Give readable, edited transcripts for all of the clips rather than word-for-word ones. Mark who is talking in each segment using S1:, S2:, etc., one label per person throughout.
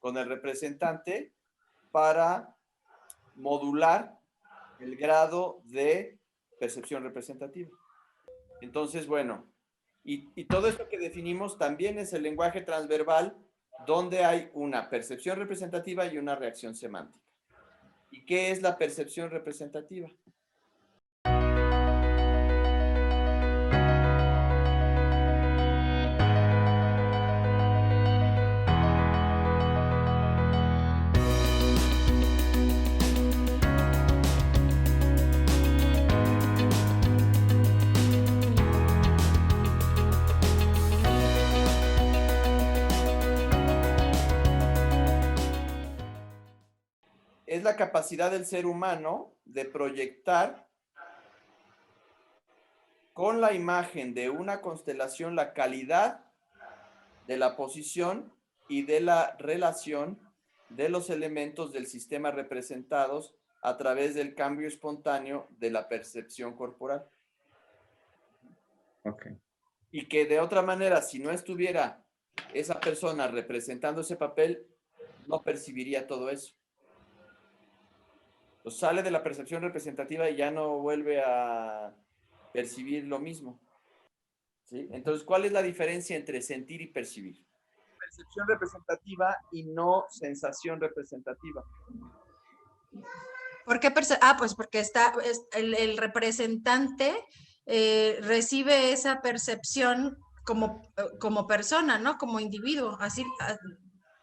S1: con el representante para modular el grado de percepción representativa. Entonces, bueno, y todo esto que definimos también es el lenguaje transverbal, donde hay una percepción representativa y una reacción semántica. ¿Y qué es la percepción representativa? Es la capacidad del ser humano de proyectar con la imagen de una constelación la calidad de la posición y de la relación de los elementos del sistema representados a través del cambio espontáneo de la percepción corporal.
S2: Okay.
S1: Y que de otra manera, si no estuviera esa persona representando ese papel, no percibiría todo eso. Pues sale de la percepción representativa y ya no vuelve a percibir lo mismo. ¿Sí? Entonces, ¿cuál es la diferencia entre sentir y percibir? Percepción representativa y no sensación representativa.
S3: ¿Por qué? Pues porque el representante recibe esa percepción como persona, ¿no? Como individuo. Así,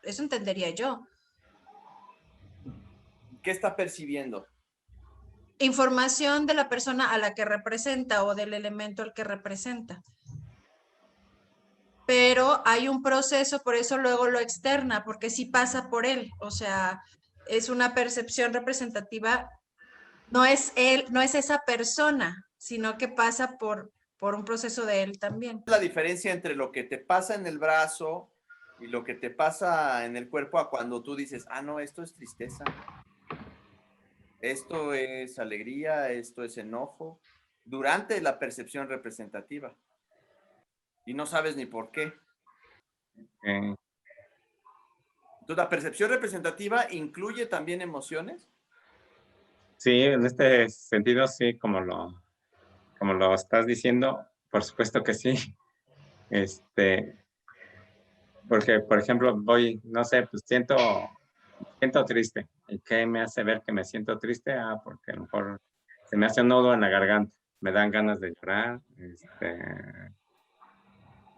S3: eso entendería yo.
S1: ¿Qué está percibiendo?
S3: Información de la persona a la que representa o del elemento al que representa. Pero hay un proceso, por eso luego lo externa, porque sí pasa por él. O sea, es una percepción representativa. No es él, no es esa persona, sino que pasa por un proceso de él también.
S1: La diferencia entre lo que te pasa en el brazo y lo que te pasa en el cuerpo a cuando tú dices, ah, no, esto es tristeza, esto es alegría, esto es enojo, durante la percepción representativa. Y no sabes ni por qué.
S2: Okay.
S1: Entonces, ¿la percepción representativa incluye también emociones?
S2: Sí, en este sentido, sí, como lo estás diciendo, por supuesto que sí. Porque, por ejemplo, no sé, pues siento triste. ¿Y qué me hace ver que me siento triste? Porque a lo mejor se me hace un nudo en la garganta. Me dan ganas de llorar.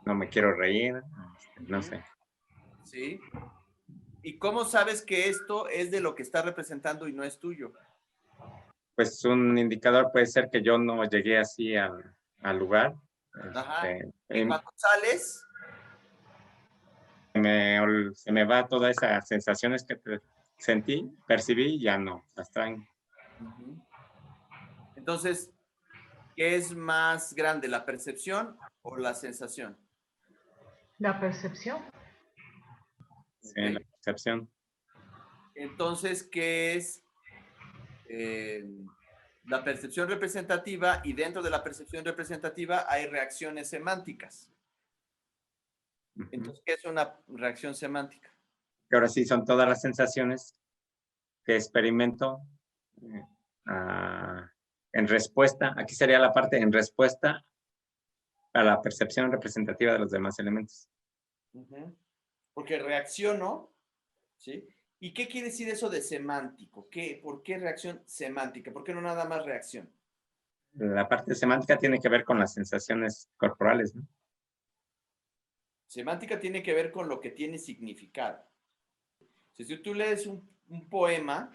S2: No me quiero reír. No sé.
S1: Sí. ¿Y cómo sabes que esto es de lo que está representando y no es tuyo?
S2: Pues un indicador puede ser que yo no llegué así al lugar.
S1: Ajá. Y cuando sales,
S2: se me va todas esas sensaciones que sentí, percibí, ya no, las traen.
S1: Entonces, ¿qué es más grande, la percepción o la sensación?
S4: La percepción.
S2: Sí,
S1: Okay.
S2: la percepción.
S1: Entonces, ¿qué es la percepción representativa? Y dentro de la percepción representativa hay reacciones semánticas. Entonces, ¿qué es una reacción semántica?
S2: Que ahora sí son todas las sensaciones que experimento en respuesta. Aquí sería la parte en respuesta a la percepción representativa de los demás elementos.
S1: Porque reacciono, ¿sí? ¿Y qué quiere decir eso de semántico? ¿Por qué reacción semántica? ¿Por qué no nada más reacción?
S2: La parte semántica tiene que ver con las sensaciones corporales, ¿no?
S1: Semántica tiene que ver con lo que tiene significado. Si tú lees un poema,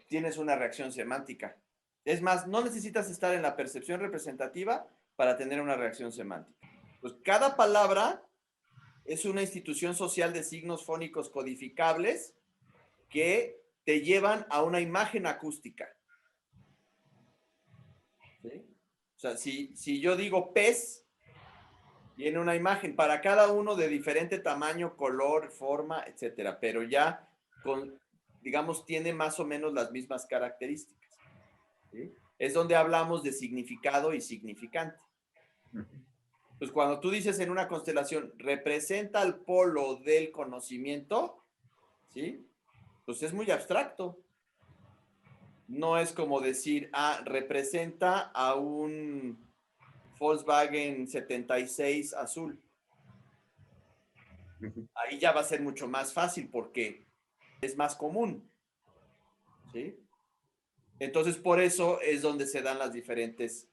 S1: tienes una reacción semántica. Es más, no necesitas estar en la percepción representativa para tener una reacción semántica. Pues cada palabra es una institución social de signos fónicos codificables que te llevan a una imagen acústica. ¿Sí? O sea, si yo digo pez, tiene una imagen para cada uno de diferente tamaño, color, forma, etcétera, pero ya digamos, tiene más o menos las mismas características. ¿Sí? Es donde hablamos de significado y significante. Pues cuando tú dices en una constelación, representa el polo del conocimiento, ¿sí? Pues es muy abstracto. No es como decir, representa a un Volkswagen 76 azul. Ahí ya va a ser mucho más fácil porque es más común, ¿sí? Entonces, por eso es donde se dan las diferentes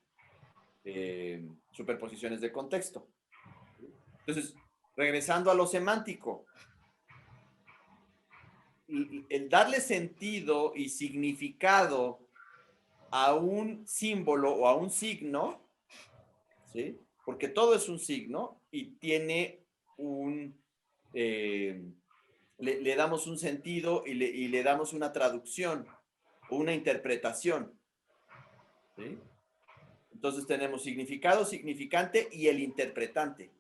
S1: superposiciones de contexto. Entonces, regresando a lo semántico, el darle sentido y significado a un símbolo o a un signo, ¿sí? Porque todo es un signo y tiene un... le damos un sentido y le damos una traducción o una interpretación, ¿sí? Entonces tenemos significado, significante y el interpretante.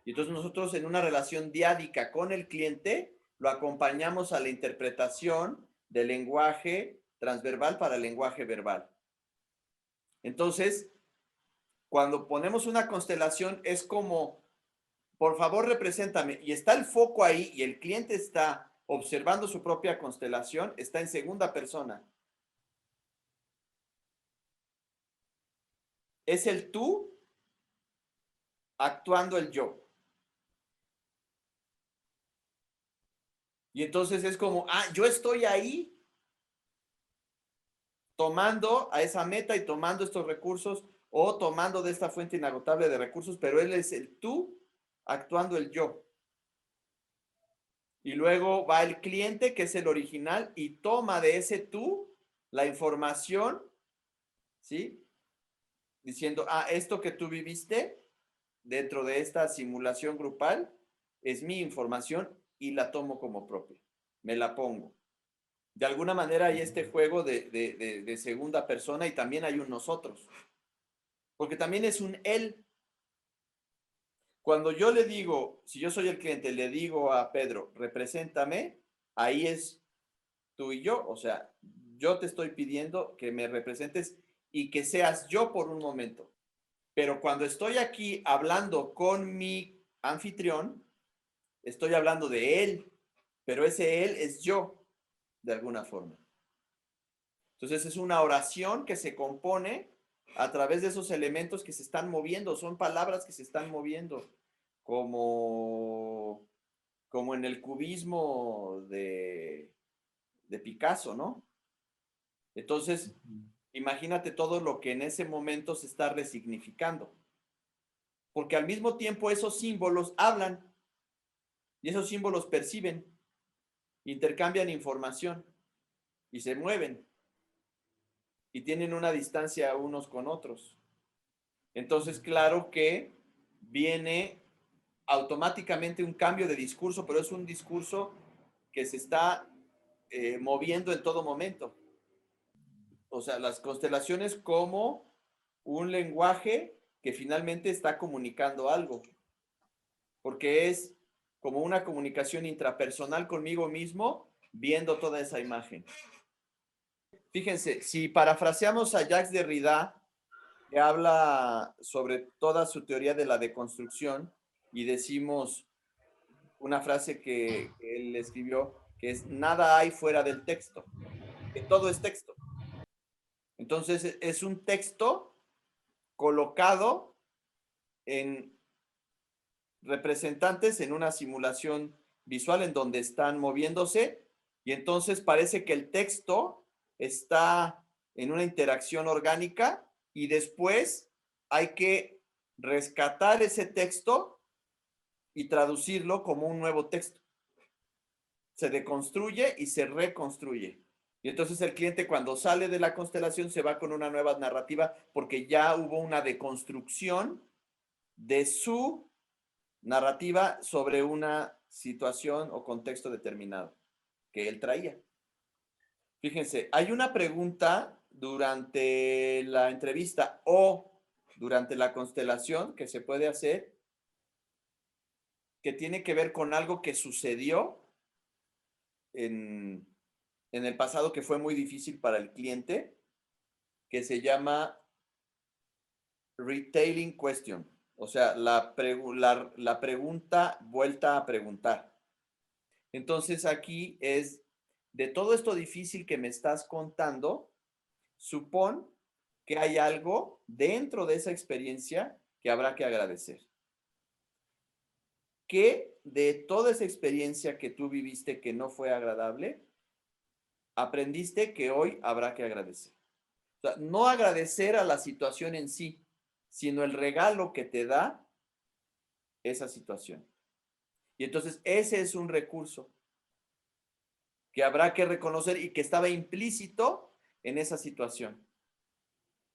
S1: Y entonces nosotros en una relación diádica con el cliente lo acompañamos a la interpretación del lenguaje transverbal para el lenguaje verbal. Entonces, cuando ponemos una constelación es como, por favor, represéntame. Y está el foco ahí y el cliente está observando su propia constelación, está en segunda persona. Es el tú actuando el yo. Y entonces es como, yo estoy ahí tomando a esa meta y tomando estos recursos o tomando de esta fuente inagotable de recursos, pero él es el tú actuando el yo. Y luego va el cliente, que es el original, y toma de ese tú la información, ¿sí? Diciendo, esto que tú viviste dentro de esta simulación grupal es mi información y la tomo como propia. Me la pongo. De alguna manera hay este juego de segunda persona y también hay un nosotros. Porque también es un él. Cuando yo le digo, si yo soy el cliente, le digo a Pedro, represéntame, ahí es tú y yo. O sea, yo te estoy pidiendo que me representes y que seas yo por un momento. Pero cuando estoy aquí hablando con mi anfitrión, estoy hablando de él, pero ese él es yo, de alguna forma. Entonces es una oración que se compone a través de esos elementos que se están moviendo, son palabras que se están moviendo, como en el cubismo de Picasso, ¿no? Entonces, imagínate todo lo que en ese momento se está resignificando, porque al mismo tiempo esos símbolos hablan y esos símbolos perciben, intercambian información y se mueven y tienen una distancia unos con otros. Entonces, claro que viene automáticamente un cambio de discurso, pero es un discurso que se está moviendo en todo momento. O sea, las constelaciones como un lenguaje que finalmente está comunicando algo, porque es como una comunicación intrapersonal conmigo mismo, viendo toda esa imagen. Fíjense, si parafraseamos a Jacques Derrida, que habla sobre toda su teoría de la deconstrucción, y decimos una frase que él escribió, que es: nada hay fuera del texto, que todo es texto. Entonces, es un texto colocado en representantes en una simulación visual en donde están moviéndose, y entonces parece que el texto está en una interacción orgánica y después hay que rescatar ese texto y traducirlo como un nuevo texto. Se deconstruye y se reconstruye. Y entonces el cliente, cuando sale de la constelación, se va con una nueva narrativa porque ya hubo una deconstrucción de su narrativa sobre una situación o contexto determinado que él traía. Fíjense, hay una pregunta durante la entrevista o durante la constelación que se puede hacer, que tiene que ver con algo que sucedió en el pasado, que fue muy difícil para el cliente, que se llama retailing question, o sea, la pregunta vuelta a preguntar. Entonces aquí es, de todo esto difícil que me estás contando, supón que hay algo dentro de esa experiencia que habrá que agradecer. ¿Qué de toda esa experiencia que tú viviste que no fue agradable, aprendiste que hoy habrá que agradecer? O sea, no agradecer a la situación en sí, sino el regalo que te da esa situación. Y entonces ese es un recurso que habrá que reconocer y que estaba implícito en esa situación.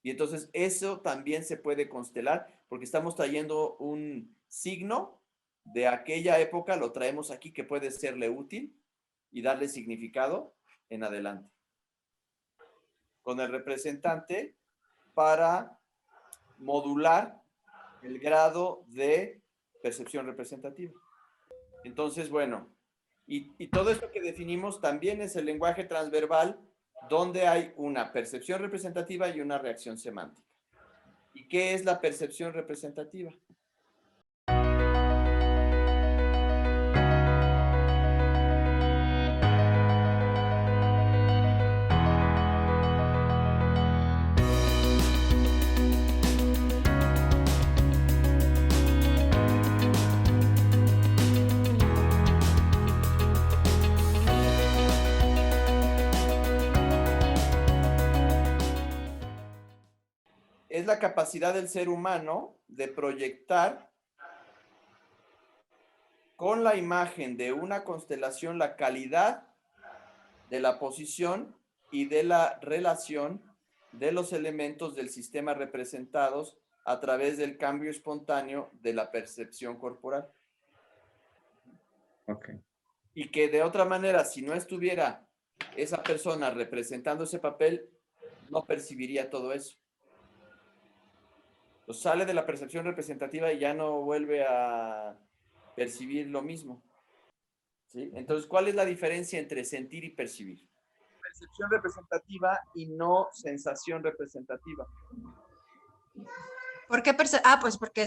S1: Y entonces eso también se puede constelar porque estamos trayendo un signo de aquella época, lo traemos aquí que puede serle útil y darle significado en adelante. Con el representante para modular el grado de percepción representativa. Entonces, bueno, y todo esto que definimos también es el lenguaje transverbal, donde hay una percepción representativa y una reacción semántica. ¿Y qué es la percepción representativa? Es la capacidad del ser humano de proyectar con la imagen de una constelación la calidad de la posición y de la relación de los elementos del sistema representados a través del cambio espontáneo de la percepción corporal.
S2: Ok.
S1: Y que de otra manera, si no estuviera esa persona representando ese papel, no percibiría todo eso. Entonces, sale de la percepción representativa y ya no vuelve a percibir lo mismo. ¿Sí? Entonces, ¿cuál es la diferencia entre sentir y percibir? Percepción representativa y no sensación representativa.
S3: ¿Por qué pues porque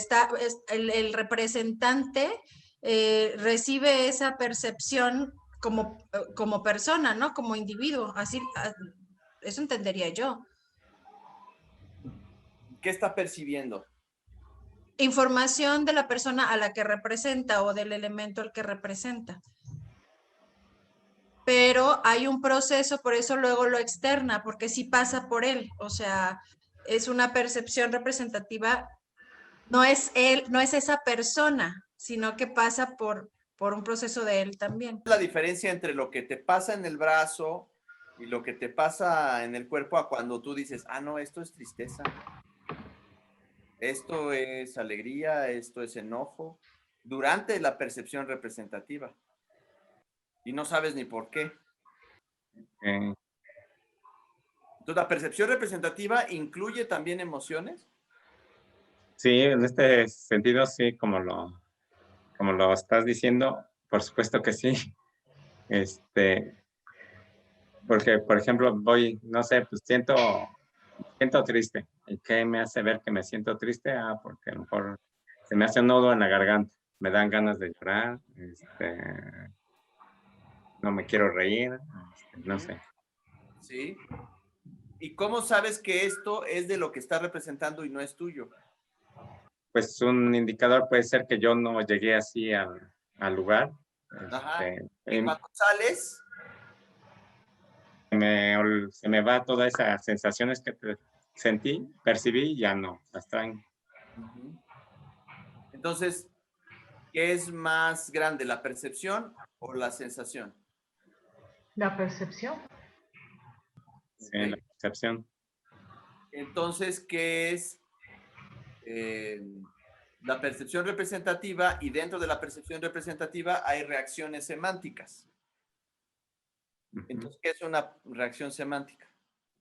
S3: el representante recibe esa percepción como persona, ¿no? Como individuo. Así, eso entendería yo.
S1: ¿Qué está percibiendo?
S3: Información de la persona a la que representa o del elemento al que representa. Pero hay un proceso, por eso luego lo externa, porque sí pasa por él. O sea, es una percepción representativa. No es él, no es esa persona, sino que pasa por un proceso de él también.
S1: La diferencia entre lo que te pasa en el brazo y lo que te pasa en el cuerpo a cuando tú dices, ah, no, esto es tristeza, esto es alegría, esto es enojo, durante la percepción representativa. Y no sabes ni por qué.
S2: Eh,
S1: Entonces, la percepción representativa incluye también emociones.
S2: sí, en este sentido, sí, como lo estás diciendo, por supuesto que sí. Porque, por ejemplo, no sé, pues siento triste. ¿Y qué me hace ver que me siento triste? Ah, porque a lo mejor se me hace un nudo en la garganta. Me dan ganas de llorar. No me quiero reír. No sé.
S1: ¿Sí? ¿Y cómo sabes que esto es de lo que está representando y no es tuyo?
S2: Pues un indicador puede ser que yo no llegué así al lugar.
S1: Ajá. Y cuando sales,
S2: Se me va todas esas sensaciones que sentí, percibí, ya no, las traen.
S1: entonces, ¿qué es más grande, la percepción o la sensación?
S4: La percepción.
S2: Sí, la percepción.
S1: Entonces, ¿qué es la percepción representativa? Y dentro de la percepción representativa hay reacciones semánticas. Entonces, ¿qué es una reacción semántica?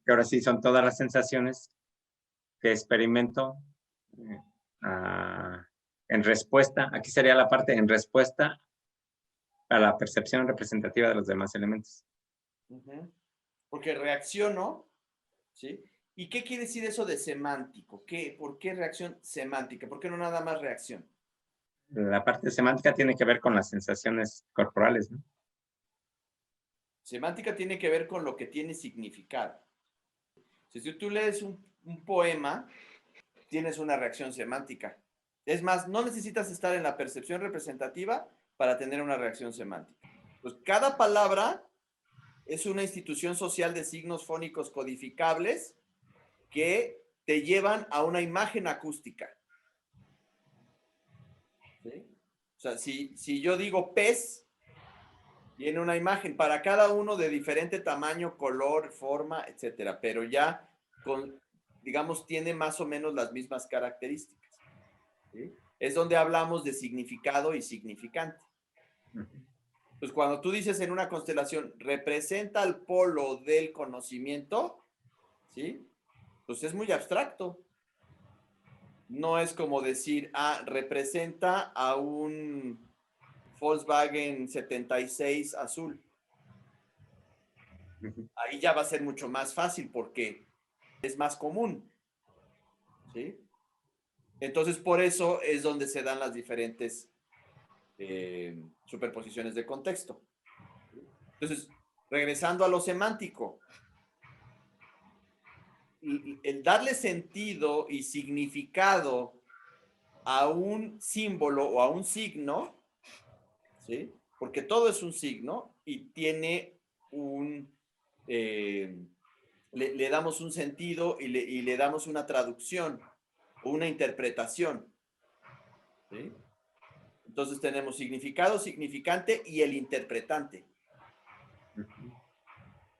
S2: Que ahora sí son todas las sensaciones que experimento en respuesta, aquí sería la parte en respuesta a la percepción representativa de los demás elementos.
S1: Porque reacciono, ¿sí? ¿Y qué quiere decir eso de semántico? ¿Por qué reacción semántica? ¿Por qué no nada más reacción?
S2: La parte semántica tiene que ver con las sensaciones corporales, ¿no?
S1: Semántica tiene que ver con lo que tiene significado. Si tú lees un poema, tienes una reacción semántica. Es más, no necesitas estar en la percepción representativa para tener una reacción semántica. Pues cada palabra es una institución social de signos fónicos codificables que te llevan a una imagen acústica. ¿Sí? O sea, si yo digo pez, viene una imagen para cada uno de diferente tamaño, color, forma, etcétera, pero ya digamos, tiene más o menos las mismas características. ¿Sí? Es donde hablamos de significado y significante. Pues cuando tú dices en una constelación, representa el polo del conocimiento, ¿sí? Pues es muy abstracto. No es como decir, representa a un Volkswagen 76 azul. Ahí ya va a ser mucho más fácil porque es más común. ¿Sí? Entonces, por eso es donde se dan las diferentes superposiciones de contexto. Entonces, regresando a lo semántico, el darle sentido y significado a un símbolo o a un signo, ¿sí? Porque todo es un signo y tiene le damos un sentido y le damos una traducción o una interpretación. ¿Sí? Entonces tenemos significado, significante y el interpretante.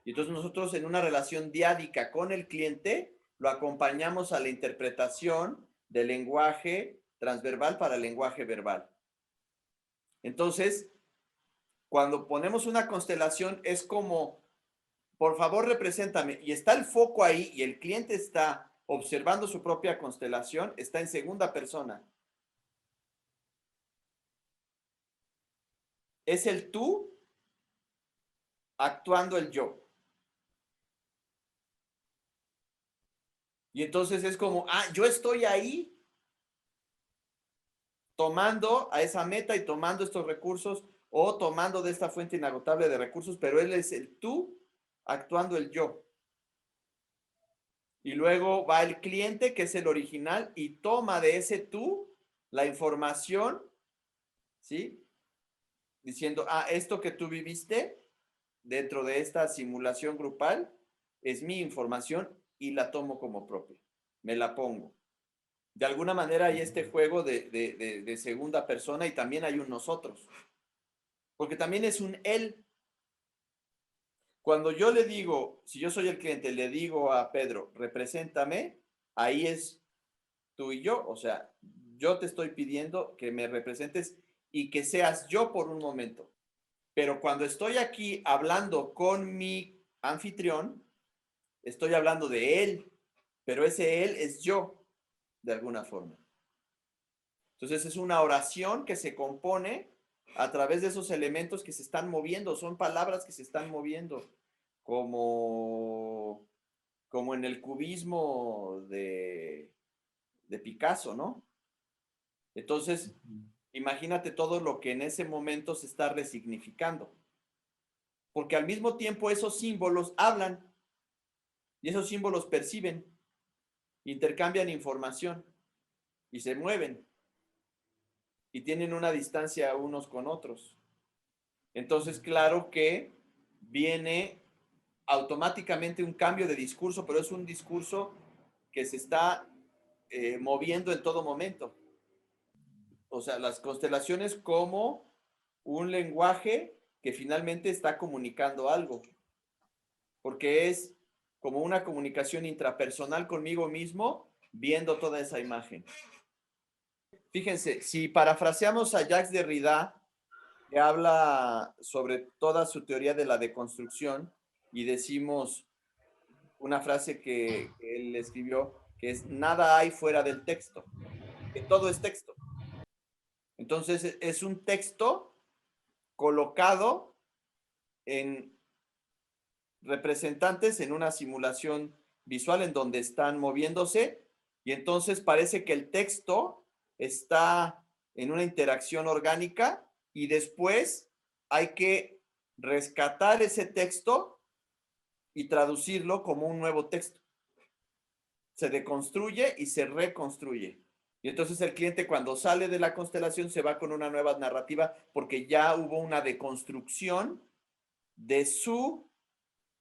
S1: Y entonces nosotros en una relación diádica con el cliente lo acompañamos a la interpretación del lenguaje transverbal para el lenguaje verbal. Entonces, cuando ponemos una constelación es como, por favor, represéntame. Y está el foco ahí y el cliente está observando su propia constelación, está en segunda persona. Es el tú actuando el yo. Y entonces es como, yo estoy ahí tomando a esa meta y tomando estos recursos o tomando de esta fuente inagotable de recursos, pero él es el tú actuando el yo. Y luego va el cliente, que es el original, y toma de ese tú la información, ¿sí? Diciendo, esto que tú viviste dentro de esta simulación grupal es mi información y la tomo como propia. Me la pongo. De alguna manera hay este juego de segunda persona y también hay un nosotros. Porque también es un él. Cuando yo le digo, si yo soy el cliente, le digo a Pedro, represéntame, ahí es tú y yo. O sea, yo te estoy pidiendo que me representes y que seas yo por un momento. Pero cuando estoy aquí hablando con mi anfitrión, estoy hablando de él, pero ese él es yo, de alguna forma. Entonces es una oración que se compone a través de esos elementos que se están moviendo, son palabras que se están moviendo, como en el cubismo de Picasso, ¿no? Entonces, imagínate todo lo que en ese momento se está resignificando. Porque al mismo tiempo esos símbolos hablan y esos símbolos perciben, intercambian información y se mueven y tienen una distancia unos con otros. Entonces, claro que viene automáticamente un cambio de discurso, pero es un discurso que se está moviendo en todo momento. O sea, las constelaciones como un lenguaje que finalmente está comunicando algo, porque es como una comunicación intrapersonal conmigo mismo, viendo toda esa imagen. Fíjense, si parafraseamos a Jacques Derrida, que habla sobre toda su teoría de la deconstrucción, y decimos una frase que él escribió, que es: nada hay fuera del texto, que todo es texto. Entonces, es un texto colocado en representantes en una simulación visual en donde están moviéndose, y entonces parece que el texto está en una interacción orgánica y después hay que rescatar ese texto y traducirlo como un nuevo texto. Se deconstruye y se reconstruye. Y entonces el cliente cuando sale de la constelación se va con una nueva narrativa porque ya hubo una deconstrucción de su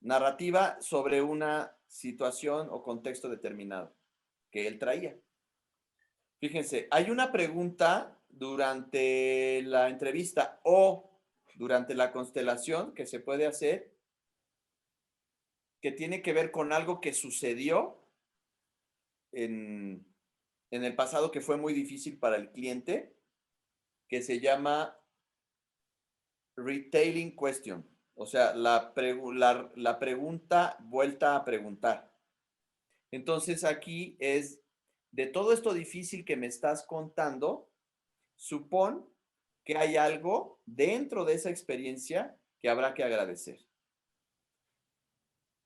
S1: narrativa sobre una situación o contexto determinado que él traía. Fíjense, hay una pregunta durante la entrevista o durante la constelación que se puede hacer que tiene que ver con algo que sucedió en el pasado que fue muy difícil para el cliente, que se llama retailing question, o sea, la pregunta vuelta a preguntar. Entonces aquí es, de todo esto difícil que me estás contando, supón que hay algo dentro de esa experiencia que habrá que agradecer.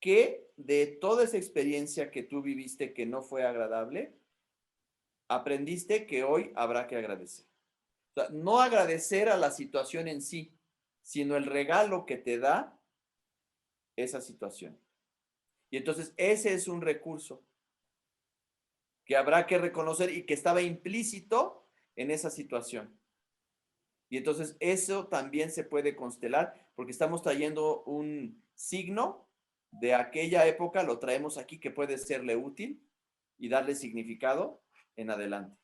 S1: ¿Qué de toda esa experiencia que tú viviste que no fue agradable, aprendiste que hoy habrá que agradecer? O sea, no agradecer a la situación en sí, sino el regalo que te da esa situación. Y entonces ese es un recurso que habrá que reconocer y que estaba implícito en esa situación. Y entonces eso también se puede constelar porque estamos trayendo un signo de aquella época, lo traemos aquí que puede serle útil y darle significado en adelante.